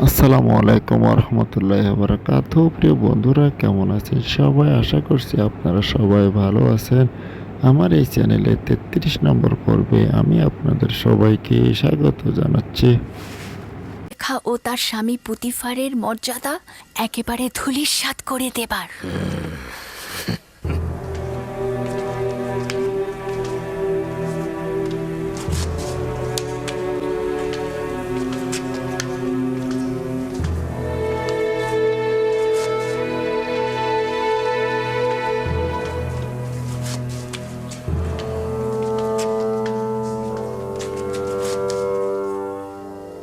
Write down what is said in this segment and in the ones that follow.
আসসালামু আলাইকুম রহমতুল্লাহ বারাকাতু। প্রিয় বন্ধুরা, কেমন আছেন সবাই? আশা করছি আপনারা সবাই ভালো আছেন। আমার এই চ্যানেলে ৩৩ নম্বর পর্বে আমি আপনাদের সবাইকে স্বাগত জানাচ্ছি। রেখা ও তার স্বামী পুতিফারের মর্যাদা একেবারে ধূলিসাৎ করে দেবার।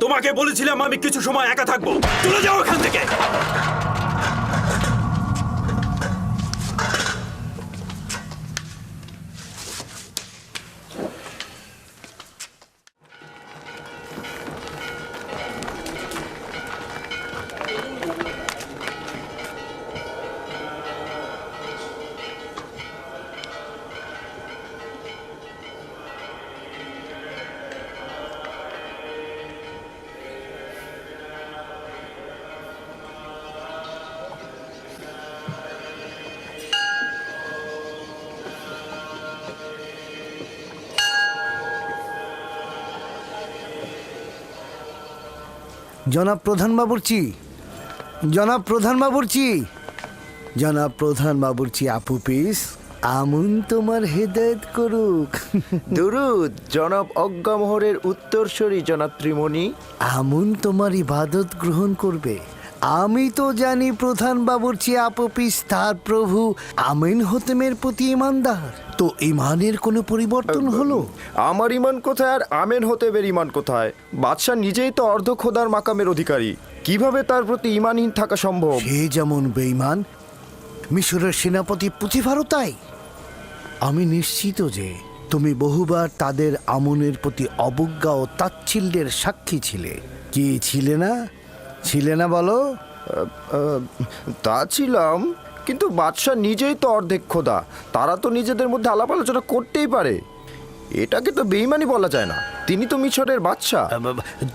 তোমাকে বলেছিলাম আমি কিছু সময় একা থাকবো। চলে যাও এখান থেকে। জনাব প্রধান বাবুর্চি, জনাব প্রধান বাবুর্চি, জনাব প্রধান বাবুর্চি আপু পিস, আমুন তোমার হেদায়েত করুক। দুরুদ জনাব অজ্ঞামোহরের উত্তরসূরি জনাব ত্রিমণি। আমুন তোমার ইবাদত গ্রহণ করবে। আমি তো জানি প্রধান বাবুর্চি আপু পিস তার প্রভু আমিন হোতেমের প্রতি ইমানদার। তো ইমানের কোনো পরিবর্তন হলো? আমার ইমান কোথায় আর আমেন হতেবের ইমান কোথায়? বাদশাহ নিজেই তো অর্ধ খোদার মাকামের অধিকারী, কিভাবে তার প্রতি ইমানহীন থাকা সম্ভব? সে যেমন বেঈমান, মিশরের সেনাপতি পুতিফারও তাই। আমি নিশ্চিত যে তুমি বহুবার তাদের আমনের প্রতি অবজ্ঞা ও তাচ্ছিল্যের সাক্ষী ছিলে। কি ছিলে না? ছিলে না বলো? তা ছিলাম, কিন্তু বাদশাহ নিজেই তো অর্ধেক খোদা, তারা তো নিজেদের মধ্যে আলাপ আলোচনা করতেই পারে। এটাকে তো বেঈমানি বলা যায় না, তিনি তো মিশরের বাদশাহ।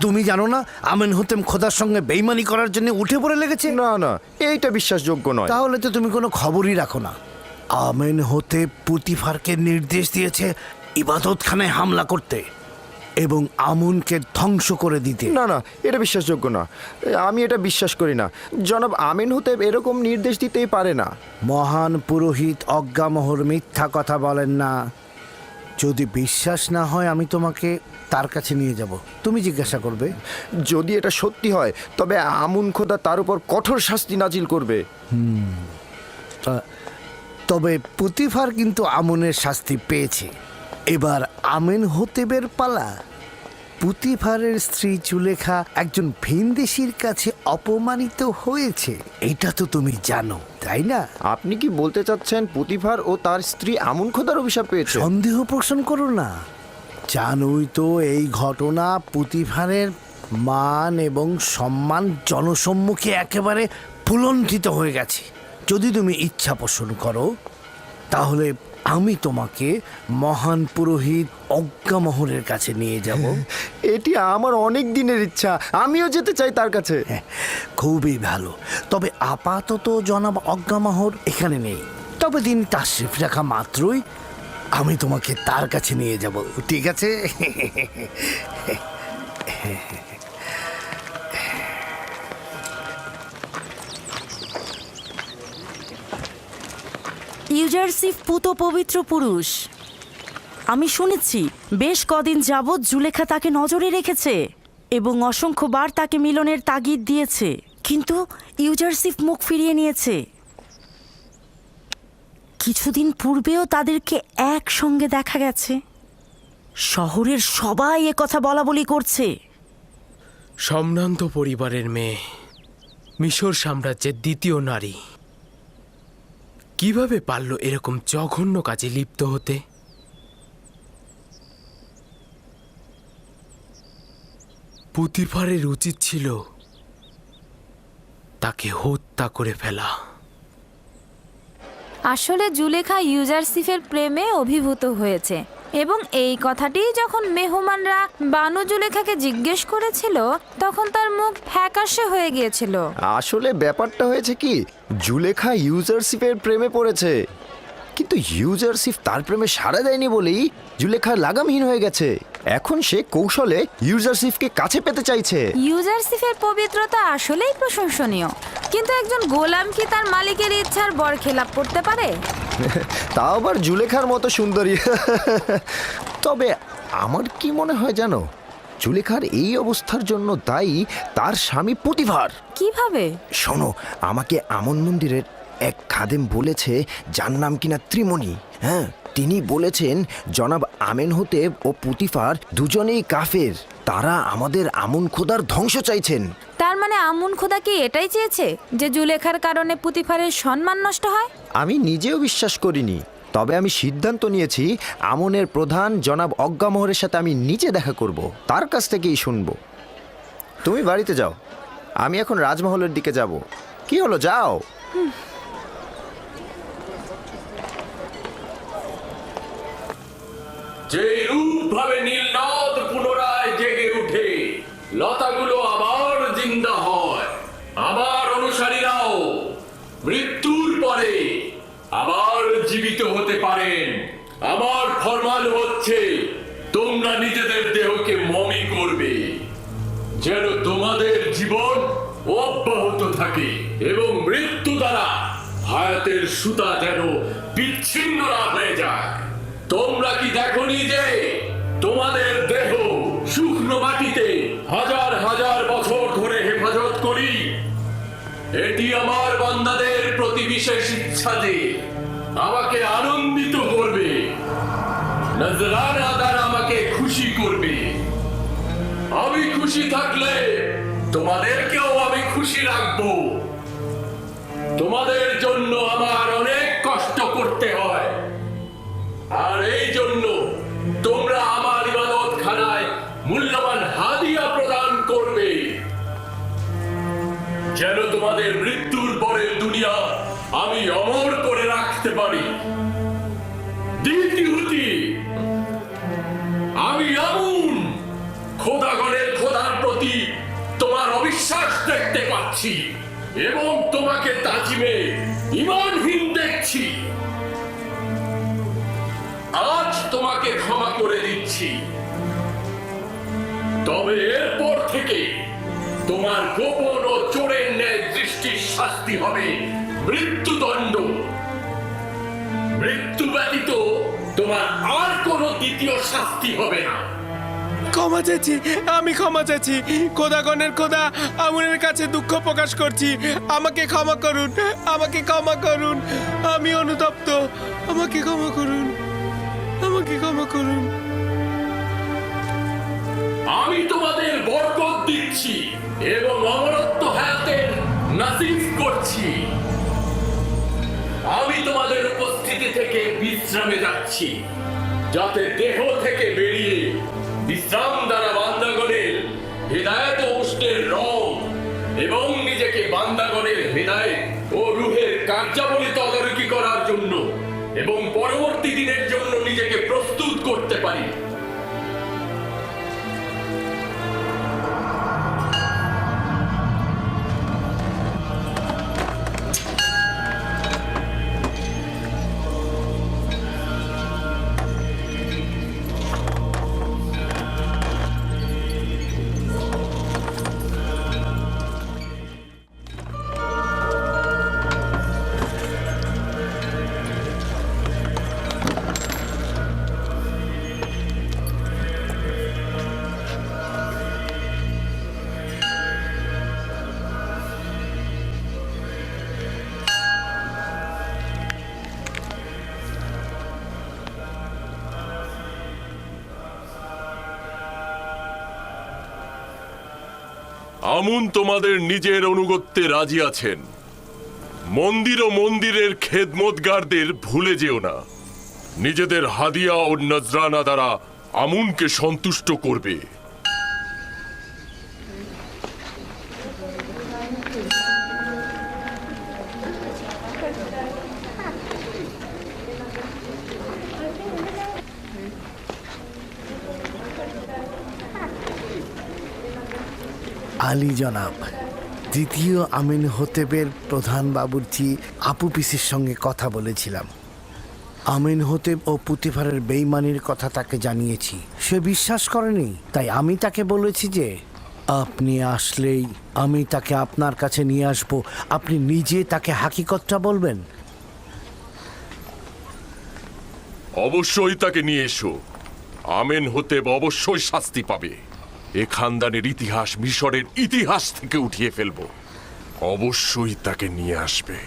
তুমি জানো না আমিন হোতেম খোদার সঙ্গে বেঈমানি করার জন্য উঠে পড়ে লেগেছে? না না, এইটা বিশ্বাসযোগ্য নয়। তাহলে তো তুমি কোনো খবরই রাখো না। আমিন হোতেম পুতিফারকে নির্দেশ দিয়েছে ইবাদতখানায় হামলা করতে এবং আমুনকে ধ্বংস করে দিতে। না না, এটা বিশ্বাসযোগ্য না, আমি এটা বিশ্বাস করি না। জনাব আমিন হতেব এরকম নির্দেশ দিতেই পারে না। মহান পুরোহিত অজ্ঞামোহর মিথ্যা কথা বলেন না। যদি বিশ্বাস না হয় আমি তোমাকে তার কাছে নিয়ে যাব, তুমি জিজ্ঞাসা করবে। যদি এটা সত্যি হয় তবে আমুন খোদা তার উপর কঠোর শাস্তি নাজিল করবে। তবে পুতিফার কিন্তু আমুনের শাস্তি পেয়েছে। এবার আমিন হোতেবের পালা। পুতিফারের স্ত্রী জুলেখা একজন ভিনদেশীর কাছে অপমানিত হয়েছে, এটা তো তুমি জানো, তাই না? আপনি কি বলতে চাচ্ছেন পুতিফার ও তার স্ত্রী আমুন খোদার অভিশাপ পেয়েছে? সন্দেহ পোষণ করো না। জানোই তো এই ঘটনা পুতিফারের মান এবং সম্মান জনসম্মুখে একেবারে ফুলণ্ঠিত হয়ে গেছে। যদি তুমি ইচ্ছা পোষণ করো তাহলে আমি তোমাকে মহান পুরোহিত অজ্ঞামোহরের কাছে নিয়ে যাব। এটি আমার অনেক দিনের ইচ্ছা, আমিও যেতে চাই তার কাছে। খুবই ভালো। তবে আপাতত জনাব অজ্ঞামোহর এখানে নেই, তবে তিনি তাশরিফ রাখা মাত্রই আমি তোমাকে তার কাছে নিয়ে যাব, ঠিক আছে? ইউজারসিফ পুত পবিত্র পুরুষ। আমি শুনেছি বেশ কদিন যাবৎ জুলেখা তাকে নজরে রেখেছে এবং অসংখ্যবার তাকে মিলনের তাগিদ দিয়েছে, কিন্তু ইউজারসিফ মুখ ফিরিয়ে নিয়েছে। কিছুদিন পূর্বেও তাদেরকে একসঙ্গে দেখা গেছে। শহরের সবাই এ কথা বলা বলি করছে। সম্ভ্রান্ত পরিবারের মেয়ে, মিশর সাম্রাজ্যের দ্বিতীয় নারী, কিভাবে পারল এরকম জঘন্য কাজে লিপ্ত হতে? পুতিফারের উচিত ছিল তাকে হত্যা করে ফেলা। আসলে জুলেখা ইউজারসিফের প্রেমে অভিভূত হয়েছে এবং এই কথাটি যখন মেহমানরা বানু জুলেখাকে জিজ্ঞেস করেছিল তখন তার মুখ ফ্যাকাশে হয়ে গিয়েছিল। আসলে ব্যাপারটা হয়েছে কি, জুলেখা ইউজারশিপের প্রেমে পড়েছে, কিন্তু ইউজারশিপ তার প্রেমে সাড়া দেয়নি বলেই জুলেখা লাগামহীন হয়ে গেছে। এখন সে কৌশলে ইউজারশিপকে কাছে পেতে চাইছে। ইউজারশিপের পবিত্রতা আসলেই প্রশংসনীয়, কিন্তু একজন গোলাম কি তার মালিকের ইচ্ছার বরখেলাপ করতে পারে? তাও আবার জুলেখার মতো সুন্দরী। তবে আমার কি মনে হয় জানো, জুলেখার এই অবস্থার জন্য দায়ী তার স্বামী পুতিফার। কিভাবে? শোনো, আমাকে আমন মন্দিরের এক খাদেম বলেছে, যার নাম কিনা ত্রিমণি। হ্যাঁ, তিনি বলেছেন জনাব আমেন হতে ও পুতিফার দুজনেই কাফের। তারা আমাদের আমন খোদার ধ্বংস চাইছেন। তার মানে আমুন খোদা কি এটাই চেয়েছে যে জুলেখার কারণে পুতিফারের সম্মান নষ্ট হয়? আমি নিজেও বিশ্বাস করিনি, তবে আমি সিদ্ধান্ত নিয়েছি আমনের প্রধান জনাব অজ্ঞামোহরের সাথে আমি নিজে দেখা করব, তার কাছ থেকেই শুনবো। তুমি বাড়িতে যাও, আমি এখন রাজমহলের দিকে যাব। কি হলো, যাও। যে রূপ ভাবে নীলনদ পুনরায় জেগে উঠে, লতাগুলো আবার জিন্দা হয়, আবার অনুসারীরাও মৃত্যুর পরে আবার জীবিত হতে পারেন। আমার ফরমান হচ্ছে তোমরা নিজেদের দেহকে মমি করবে, যেন তোমাদের জীবন অব্যাহত থাকে এবং মৃত্যু দ্বারা হায়াতের সুতা যেন বিচ্ছিন্ন না হয়ে যায়। তোমরা কি দেখোনি যে তোমাদের দেহ শুকনো মাটিতে হাজার হাজার বছর ধরে হেফাজত করি? এটি আমার বান্দাদের প্রতি বিশেষ ইচ্ছা যে আমাকে আনন্দিত করবে, নজরানা দ্বারা আমাকে খুশি করবে। আমি খুশি থাকলে তোমাদেরকেও আমি খুশি রাখবো। তোমাদের জন্য আমার অনেক কষ্ট করতে হয়, আর এই জন্য তোমরা আমার ইবাদতখানায় মূল্যবান হাদিয়া প্রদান করবে, যেন তোমাদের মৃত্যুর পরের দুনিয়া আমি অমর করে রাখতে পারি। দ্বিতীয়টি, আমি আমুন খোদাগণের খোদার প্রতি তোমার অবিশ্বাস দেখতে পাচ্ছি এবং তোমাকে তাজিমে ঈমানহীন দেখছি। আজ তোমাকে ক্ষমা করে দিচ্ছি, তবে এরপর থেকে তোমার গোপন ও চোরের ন্যায় দৃষ্টির শাস্তি হবে মৃত্যুদণ্ড। মৃত্যু ব্যতীত তোমার আর কোনো দ্বিতীয় শাস্তি হবে না। ক্ষমা চাচ্ছি, আমি ক্ষমা চাচ্ছি। খোদাগণের খোদা আমনের কাছে দুঃখ প্রকাশ করছি। আমাকে ক্ষমা করুন, আমাকে ক্ষমা করুন। আমি অনুতপ্ত, আমাকে ক্ষমা করুন, আমাকে ক্ষমা করুন। আমি তোমাদের বরকত দিচ্ছি এবং অমরত্ব হায়াতের নাসিব করছি। আমি তোমাদের উপস্থিতি থেকে বিশ্রামে যাচ্ছি, যাতে দেহ থেকে বেরিয়ে বিশ্রাম দ্বারা বান্দাগণের হৃদায়ত ও উষ্ণের রং এবং নিজেকে বান্দাগণের হৃদায়ত ও রুহের কার্যাবলী তদারকি করার জন্য এবং পরবর্তী দিনের জন্য নিজেকে প্রস্তুত করতে পারি। আমুন তোমাদের নিজের অনুগত্যে রাজি আছেন। মন্দির ও মন্দিরের খেদমতগারদের ভুলে যেও না। নিজেদের হাদিয়া ও নজরানা দ্বারা আমুনকে সন্তুষ্ট করবে। আলী জনাব, দ্বিতীয় আমিন হতেবের প্রধান বাবুর্চি আপু পিসির সঙ্গে কথা বলেছিলাম। আমিন হতেব ও পুতিফারের বেইমানির কথা তাকে জানিয়েছি। সে বিশ্বাস করেনি, তাই আমি তাকে বলেছি যে আপনি আসলেই আমি তাকে আপনার কাছে নিয়ে আসব, আপনি নিজে তাকে হাকিকতটা বলবেন। অবশ্যই তাকে নিয়ে এসো। আমেন হতে অবশ্যই শাস্তি পাবে। এ খানদানের ইতিহাস মিশরের ইতিহাস থেকে উঠিয়ে ফেলবো। অবশ্যই তাকে নিয়ে আসবে।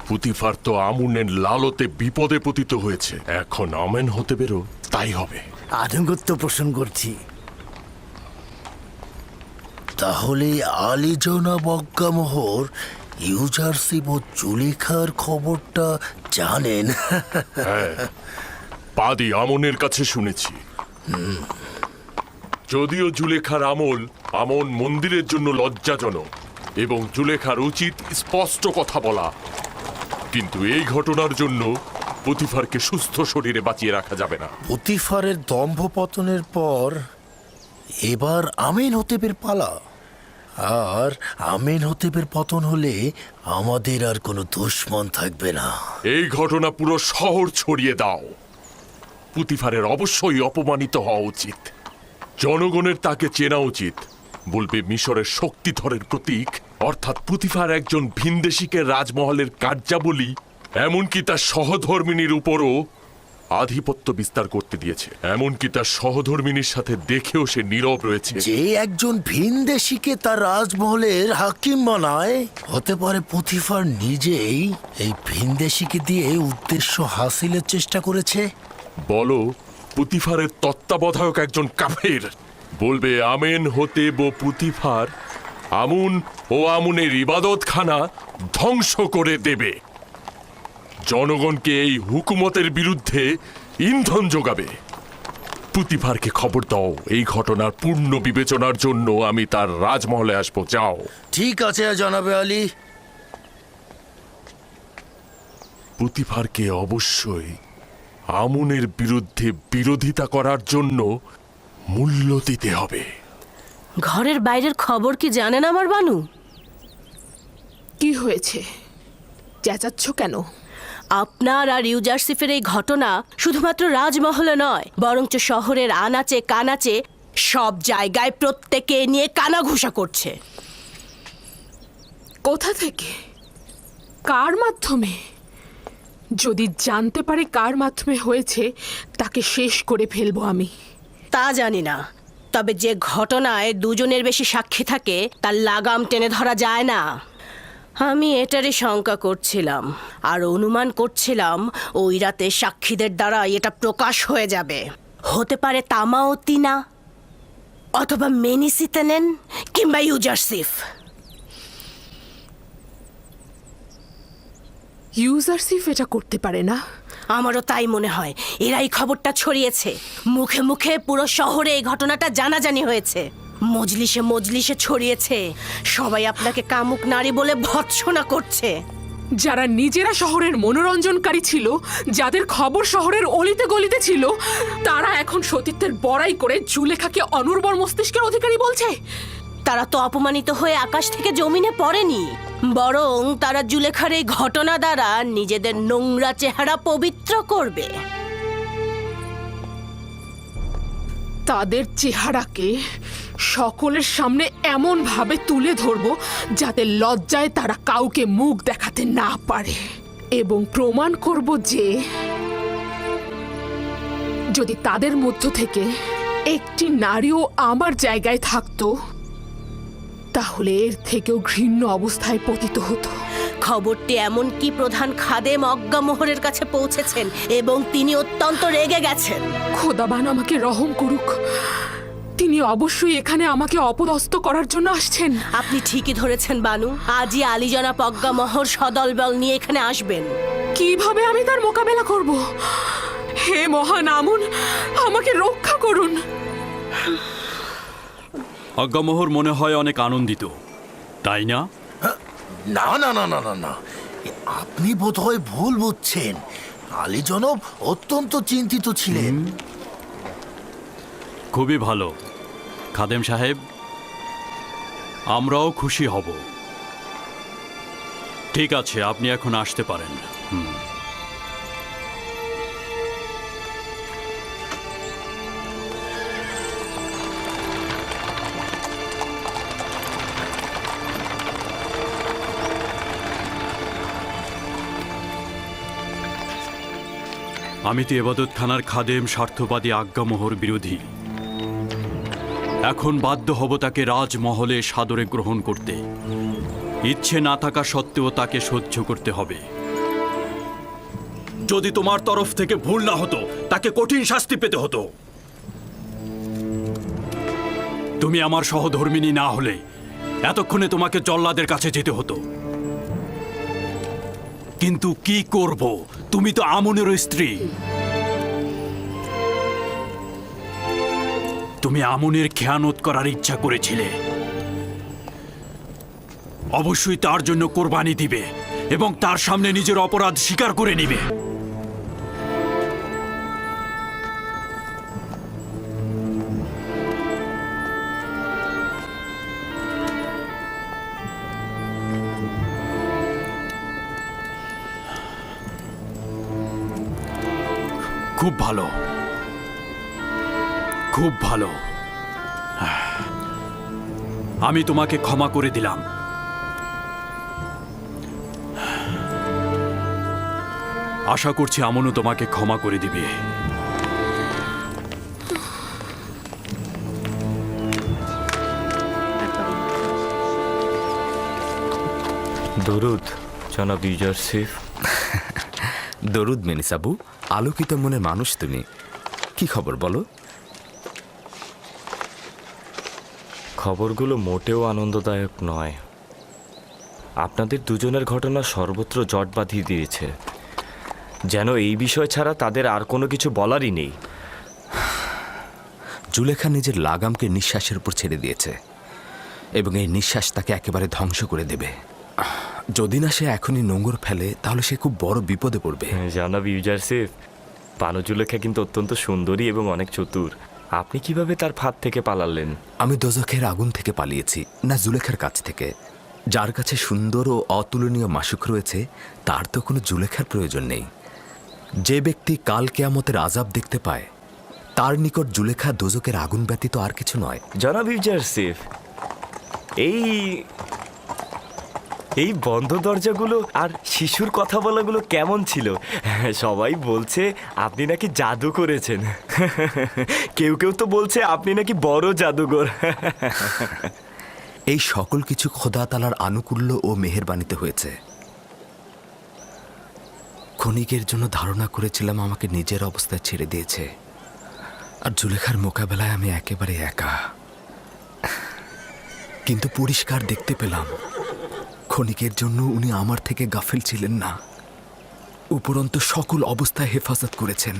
পুতিফার তো আমুনের লালতে বিপদে পতিত হয়েছে, এখন আমেন হতে বেরো তাই হবে। আনুগত্য পোষণ করছি। তাহলে আলী জনাব অজ্ঞামোহর ইউজারশিপ ও জুলেখার খবরটা জানেন? হ্যাঁ, পাদি আমনের কাছে শুনেছি। যদিও জুলেখার আমন মন্দিরের জন্য লজ্জাজনক এবং জুলেখার উচিত স্পষ্ট কথা বলা, কিন্তু এই ঘটনার জন্য পুতিফারকে সুস্থ শরীরে বাঁচিয়ে রাখা যাবে না। পুতিফারের দম্ভ পতনের পর এবার আমিন হতেবের পালা, আর আমিন হতেবের পতন হলে আমাদের আর কোনো দুশমন থাকবে না। এই ঘটনা পুরো শহর ছড়িয়ে দাও। পুতিফারের অবশ্যই অপমানিত হওয়া উচিত। জনগণের তাকে চেনা উচিত। বলবে মিশরের শক্তিধরের প্রতীক, অর্থাৎ পুতিফার একজন ভিনদেশিকে রাজমহলের কার্যাবলী, এমনকি তার সহধর্মিনীর উপরও আধিপত্য বিস্তার করতে দিয়েছে। এমনকি তার সহধর্মিনীর সাথে দেখেও সে নীরব রয়েছে। যে একজন ভিনদেশিকে তার রাজমহলের হাকিম বানায়, হতে পারে পুতিফার নিজেই এই ভিনদেশিকে দিয়ে উদ্দেশ্য হাসিলের চেষ্টা করেছে। বলো পুতিফারের তত্ত্বাবধায়ক একজন কাফের। বলবে আমেন হতে পুতিফার আমুন ও আমুনের ইবাদতখানা ধ্বংস করে দেবে। জনগণকে এই হুকুমতের বিরুদ্ধে ইন্ধন যোগাবে। পুতিফারকে খবর দাও, এই ঘটনার পূর্ণ বিবেচনার জন্য আমি তার রাজমহলে আসবো। যাও। ঠিক আছে জনাবে আলী। পুতিফারকে অবশ্যই আমুনের বিরুদ্ধে বিরোধিতা করার জন্য মূল্য দিতে হবে। ঘরের বাইরের খবর কি জানেন আমার বানু? কি হয়েছে? চেঁচাচ্ছ কেন? আপনার আর ইউজারশিপের এই ঘটনা শুধুমাত্র রাজমহলে নয়, বরঞ্চ শহরের আনাচে কানাচে সব জায়গায় প্রত্যেকে নিয়ে কানাঘুষা করছে। কোথা থেকে? কার মাধ্যমে? যদি জানতে পারে কার মাধ্যমে হয়েছে, তাকে শেষ করে ফেলবো আমি। তা জানি না, তবে যে ঘটনায় দুজনের বেশি সাক্ষী থাকে তার লাগাম টেনে ধরা যায় না। আমি এটারই শঙ্কা করছিলাম, আর অনুমান করছিলাম ওই রাতে সাক্ষীদের দ্বারা এটা প্রকাশ হয়ে যাবে। হতে পারে তামা ও তিনা, অথবা মেনিসিতেনেন কিংবা ইউজারশিপ। ইউজারশিপ এটা করতে পারে না? আমারও তাই মনে হয়। এরাই খবরটা ছড়িয়েছে। মুখে মুখে পুরো শহরে এই ঘটনাটা জানাজানি হয়েছে। মজলিসে মজলিসে ছড়িয়েছে। সবাই আপনাকে কামুক নারী বলে ভৎসনা করছে। যারা নিজেরা শহরের মনোরঞ্জনকারী ছিল, যাদের খবর শহরের অলিতে গলিতে ছিল, তারা এখন সতীত্বের বড়াই করে জুলেখাকে অনুর্বর মস্তিষ্কের অধিকারী বলছে। তারা তো অপমানিত হয়ে আকাশ থেকে জমিনে পড়েনি, বরং তারা জুলেখার এই ঘটনা দ্বারা নিজেদের নোংরা চেহারা পবিত্র করবে। তাদের চেহারাকে সকলের সামনে এমন ভাবে তুলে ধরবো যাতে লজ্জায় তারা কাউকে মুখ দেখাতে না পারে, এবং প্রমাণ করব যে যদি তাদের মধ্য থেকে একটি নারীও আমার জায়গায় থাকতো, তাহলে এর থেকেও ঘৃণ্য অবস্থায় পতিত হতো। খবরটি এমনকি প্রধান খাদেম অজ্ঞামোহরের কাছে পৌঁছেছেন এবং তিনি অত্যন্ত রেগে গেছেন। খোদাবান আমাকে রহম করুক। তিনি অবশ্যই এখানে আমাকে অপদস্থ করার জন্য আসছেন। আপনি ঠিকই ধরেছেন বানু, আজই আলী জনাব অজ্ঞামোহর সদলবল নিয়ে এখানে আসবেন। কিভাবে আমি তার মোকাবেলা করব? হে মহান আমুন, আমাকে রক্ষা করুন। অজ্ঞামোহর মনে হয় অনেক আনন্দিত, তাই না? না না না না না না, আপনি বোধহয় ভুল বুঝছেন। আলী জনাব অত্যন্ত চিন্তিত ছিলেন। খুবই ভালো খাদেম সাহেব, আমরাও খুশি হব। ঠিক আছে, আপনি এখন আসতে পারেন। আমি তো এবাদতখানার খাদেম, স্বার্থবাদী, আজ্ঞামোহর বিরোধী। এখন বাধ্য হব তাকে রাজমহলে সাদরে গ্রহণ করতে। ইচ্ছে না থাকা সত্ত্বেও তাকে সহ্য করতে হবে। যদি তোমার তরফ থেকে ভুল না হতো, তাকে কঠিন শাস্তি পেতে হতো। তুমি আমার সহধর্মিণী না হলে এতক্ষণে তোমাকে জল্লাদের কাছে যেতে হতো। কিন্তু কি করব, তুমি তো আমুনেরও স্ত্রী। তুমি আমুনের খেয়ানত করার ইচ্ছা করেছিলে। অবশ্যই তার জন্য কোরবানি দিবে এবং তার সামনে নিজের অপরাধ স্বীকার করে নিবে। খুব ভালো, খুব ভালো। আমি তোমাকে ক্ষমা করে দিলাম। আশা করছি আমনও তোমাকে ক্ষমা করে দিবে। দরুদ জনাব ইউজারসিফ। দরুদ মেনিসাবু, আলোকিত মনের মানুষ তুমি। কি খবর বলো? খবরগুলো মোটেও আনন্দদায়ক নয়। আপনাদের দুজনের ঘটনা সর্বত্র জট বাঁধিয়ে দিয়েছে। যেন এই বিষয় ছাড়া তাদের আর কোনো কিছু বলারই নেই। জুলেখা নিজের লাগামকে নিঃশ্বাসের উপর ছেড়ে দিয়েছে এবং এই নিঃশ্বাস তাকে একেবারে ধ্বংস করে দেবে। যদি না সে এখনই নোঙর ফেলে তাহলে সে খুব বড় বিপদে পড়বে। জনাব ইউজারসিফ, পানু জুলেখা কিন্তু অত্যন্ত সুন্দরী এবং অনেক চতুর। আপনি কিভাবে তার ফাঁদ থেকে পালালেন? আমি দোজখের আগুন থেকে পালিয়েছি, না জুলেখার কাছ থেকে। যার কাছে সুন্দর ও অতুলনীয় মাসুক রয়েছে তার তো কোনো জুলেখার প্রয়োজন নেই। যে ব্যক্তি কাল কেয়ামতের আযাব দেখতে পায় তার নিকট জুলেখা দোজখের আগুন ব্যতীত আর কিছু নয়। জনাব ইউজারসিফ, এই বন্ধ দরজাগুলো আর শিশুর কথা বলাগুলো কেমন ছিল? সবাই বলছে আপনি নাকি জাদু করেছেন। কেউ কেউ তো বলছে আপনি নাকি বড় জাদুঘর। এই সকল কিছু খোদা তাআলার আনুকূল্য ও মেহেরবানিতে হয়েছে। ক্ষণিকের জন্য ধারণা করেছিলাম আমাকে নিজের অবস্থায় ছেড়ে দিয়েছে, আর জুলেখার মোকাবেলায় আমি একেবারে একা। কিন্তু পরিষ্কার দেখতে পেলাম ক্ষণিকের জন্য উনি আমার থেকে গাফিল ছিলেন না, উপরন্তু সকল অবস্থায় হেফাজত করেছেন।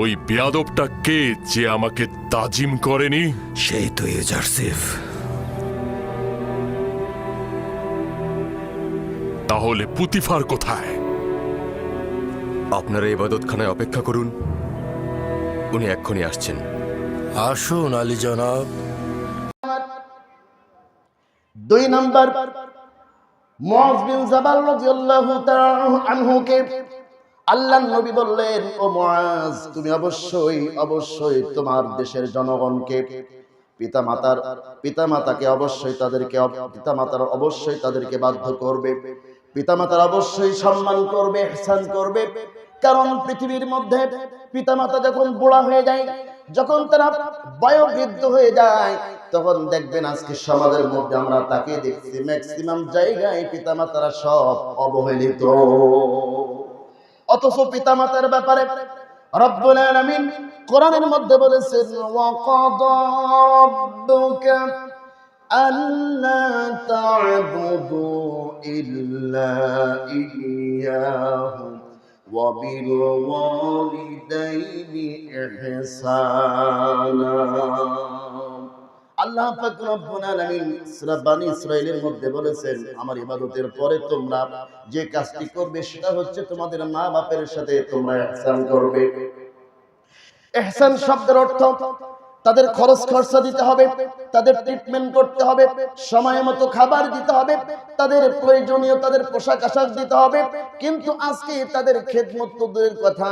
ওই বেয়াদবটা কে যে আমাকে তাজিম করেনি? সেই তো ইউজারসিফ। তাহলে পুতিফার কোথায়? আপনারা ইবাদতখানায় অপেক্ষা করুন, উনি এক্ষুনি আসছেন। আসুন আলী জনাব। 2 নাম্বার, মুআয বিন জাবাল রাদিয়াল্লাহু তাআলা আনহুকে আল্লাহর নবী বললেন, ও মুআয, তুমি অবশ্যই তোমার দেশের জনগণকে পিতামাতাকে অবশ্যই তাদেরকে বাধ্য করবে, পিতামাতার অবশ্যই সম্মান করবে, ইহসান করবে। কারণ পৃথিবীর মধ্যে পিতামাতা যখন বুড়া হয়ে যায়, যখন তারা বয়োবৃদ্ধ হয়ে যায়, তখন দেখবেন আজকে সমাজের মধ্যে আমরা তাকে দেখছি ম্যাক্সিমাম জায়গায় পিতামাতারা সব অবহেলিত। অথচ পিতামাতার ব্যাপারে রব্বুল আলামিন কোরআনের মধ্যে বলেছেন, ওয়া ক্বাদা রাব্বুকা আল্লা তা'বুদু ইল্লা ইয়্যাহু ওয়া বিল ওয়ালিদাইনি ইহসানা। আল্লাহ পাক রব্বুল আলামিন সূরা বনী ইসরাঈলের মধ্যে বলেছেন, আমার ইবাদতের পরে তোমরা যে কাজটি করবে সেটা হচ্ছে তোমাদের মা বাপের সাথে তোমরা ইহসান করবে। ইহসান শব্দের অর্থ তাদের খরচ খরচা দিতে হবে, তাদের ট্রিটমেন্ট করতে হবে, সময় মতো খাবার দিতে হবে, তাদের প্রয়োজনীয় তাদের পোশাক আশাক দিতে হবে। কিন্তু আজকে তাদের খেদমত তো দূরের কথা,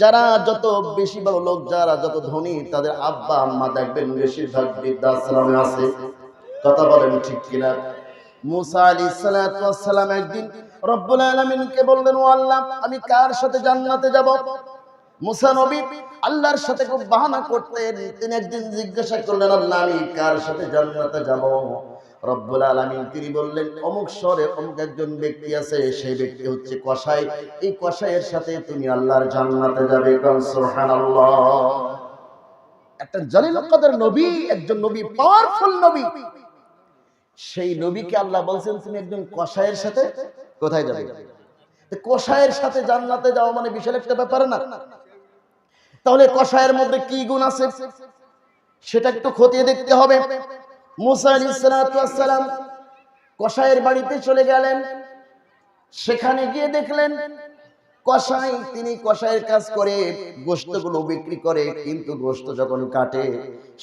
যারা যত বেশি বড় লোক, যারা যত ধনী, তাদের আব্বা আম্মা দেখবেন বেশিরভাগ বৃদ্ধাশ্রমে আছে। কথা বলেন ঠিক কিনা? মুসা আলাইহিস সালাতু ওয়াস সালাম একদিন রব্বুল আলামিনকে বললেন, ও আল্লাহ, আমি কার সাথে জান্নাতে যাব? মুসা নবী আল্লাহর সাথে খুব বাহানা করতেন। তিনি একদিন জিজ্ঞাসা করলেন, আল্লাহ, আমি কার সাথে জান্নাতে যাব? রব্বুল আলামিন তিনি বললেন, অমুক শহরে অমুক একজন ব্যক্তি আছে, সেই ব্যক্তি হচ্ছে কসাই, এই কসাইয়ের সাথে তুমি আল্লাহর জান্নাতে যাবে। সুবহানাল্লাহ। একটা জলিল কদর নবী, একজন নবী, পাওয়ারফুল নবী, সেই নবীকে আল্লাহ বলছেন তুমি একজন কসাইয়ের সাথে কোথায় যাবে? কসাইয়ের সাথে জান্নাতে যাওয়া মানে বিশাল একটা ব্যাপার না? তাহলে কসাইয়ের মধ্যে কি গুণ আছে সেটা একটু খতিয়ে দেখতে হবে। মুসা আলাইহিস সালাতু ওয়াস সালাম কসাইয়ের বাড়িতে চলে গেলেন। সেখানে গিয়ে দেখলেন কসাই, তিনি কসাইয়ের কাজ করে গোশতগুলো বিক্রি করে, কিন্তু গোশত যখন কাটে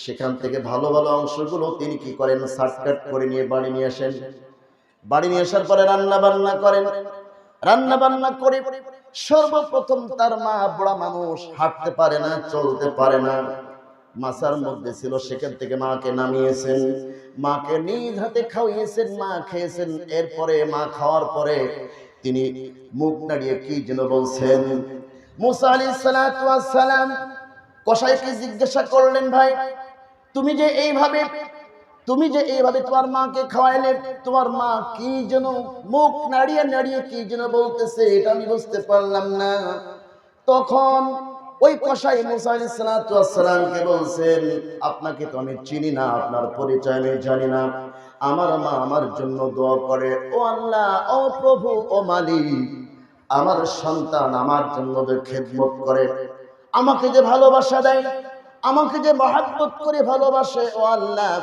সেখান থেকে ভালো ভালো অংশগুলো তিনি কি করেন, সাটকাট করে নিয়ে বাড়ি নিয়ে আসেন। বাড়ি নিয়ে আসার পরে রান্না বান্না করেন। রান্না বান্না করে সর্বপ্রথম তার মা, বুড়া মানুষ, হাঁটতে পারে না, চলতে পারে না, মাছার মধ্যে ছিল, সেখান থেকে মাকে নামিয়েছেন, মাকে নিজ হাতে খাওয়িয়েছেন, মা খেয়েছেন। এরপরে মা খাওয়ার পরে তিনি মুখ নাড়িয়ে কি যেন বলছেন। মুসা আলাইহিস সালাতু ওয়াস সালাম কসাইকে জিজ্ঞাসা করলেন, ভাই, তুমি যে এইভাবে তোমার মাকে খাওয়াইলে, তোমার মা কি যেন মুখ নাড়িয়ে নাড়িয়ে কি যেন বলতেছে, এটা আমি বুঝতে পারলাম না। তখন ওই কসাই মুসা আলাইহিস সালাতু ওয়াস সালামকে বলছেন, আপনাকে তো আমি চিনি না, আপনার পরিচয় আমি জানি না, আমার মা আমার জন্য দোয়া করে, ও আল্লাহ, ও প্রভু, ও মালিক, আমার সন্তান আমার জন্য যে খেদমত করে, আমাকে যে ভালোবাসা দেয়, আমাকে যে মহব্বত করে ভালোবাসে, ও আল্লাহ,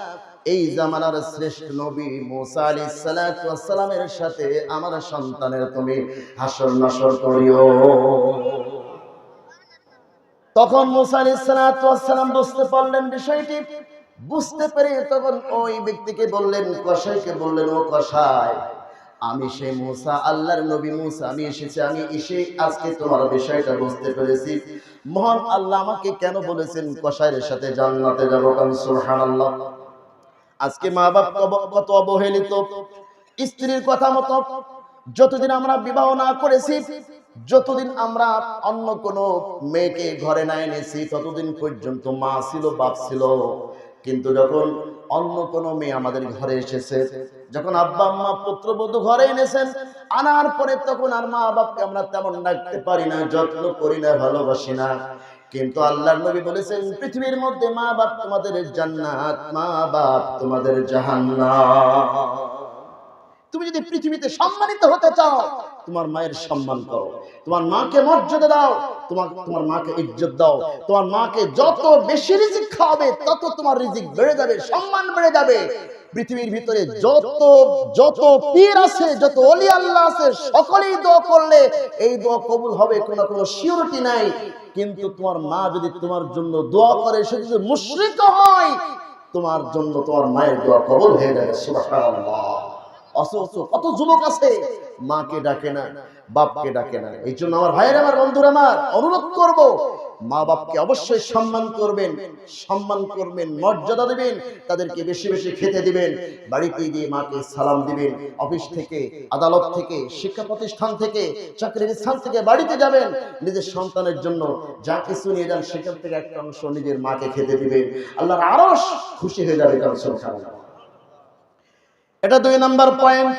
এই জামানার শ্রেষ্ঠ নবী মুসা আলাইহিস সালাতু ওয়াস সালামের সাথে আমার সন্তানের তুমি হাসর নাসর করিও। তখন মুসা আলাইহিস সালাতু ওয়াস সালাম বুঝতে পারলেন বিষয়টি। বুঝতে পেরে তখন ওই ব্যক্তিকে বললেন, কসাইকে বললেন, ও কসাই, আমি সেই মুসা, আল্লাহর নবী মুসা, আমি এসে আজকে তোমার বিষয়টা বুঝতে পেরেছি। মহান আল্লাহ আমাকে কেন বলেছেন কসাইয়ের সাথে জান্নাতে যাব? সুবহানাল্লাহ। আজকে মা বাপ কত অবহেলিত। স্ত্রীর কথা মতো যতদিন আমরা বিবাহ না করেছি, যতদিন আমরা অন্য কোনো মেয়েকে ঘরে না এনেছি, ততদিন পর্যন্ত মা ছিল, বাপ ছিল। কিন্তু যখন অন্য কোনো মেয়ে আমাদের ঘরে এসেছে, যখন আব্বা আম্মা পুত্রবধূ ঘরে এনেছেন, আনার পরে তখন আর মা বাপকে আমরা তেমন ডাকতে পারি না, যত্ন করি না, ভালোবাসি না। কিন্তু আল্লাহর নবী বলেছেন, পৃথিবীর মধ্যে মা বাপ তোমাদের জান্নাত, মা বাপ তোমাদের জাহান্নাম। তুমি যদি পৃথিবীতে সম্মানিত হতে চাও, তোমার মায়ের সম্মান করো, তোমার মাকে মর্যাদা দাও, তোমার মাকে ইজ্জত দাও। তোমার মাকে যত বেশি রিজিক খাওয়াবে তত তোমার রিজিক বেড়ে যাবে, সম্মান বেড়ে যাবে। পৃথিবীর ভিতরে যত পীর আছে, যত ওলি আল্লাহ আছে, সকলেই দোয়া করলে এই দোয়া কবুল হবে, কোনো সিউরিটি নাই। কিন্তু তোমার মা যদি তোমার জন্য দোয়া করে, সে যদি মুশরিক হয়, তোমার জন্য তোমার মায়ের দোয়া কবুল হয়ে যাবে। সুবহানাল্লাহ। অথচ কত যুবক আছে মাকে ডাকে না, বাপকে ডাকে না। এই জন্য আমার ভাইয়ের, আমার বন্ধুরা, আমার অনুরোধ করব, মা বাপকে অবশ্যই সম্মান করবেন, মর্যাদা দিবেন, তাদেরকে বেশি বেশি খেতে দিবেন, বাড়িতে গিয়ে মাকে সালাম দিবেন। অফিস থেকে, আদালত থেকে, শিক্ষা প্রতিষ্ঠান থেকে, চাকরির স্থান থেকে বাড়িতে যাবেন, নিজের সন্তানের জন্য যা কিছু নিয়ে যান সেখান থেকে একটা অংশ নিজের মাকে খেতে দিবেন। আল্লাহর আরশ খুশি হয়ে যাবে। এটা 2 নাম্বার পয়েন্ট।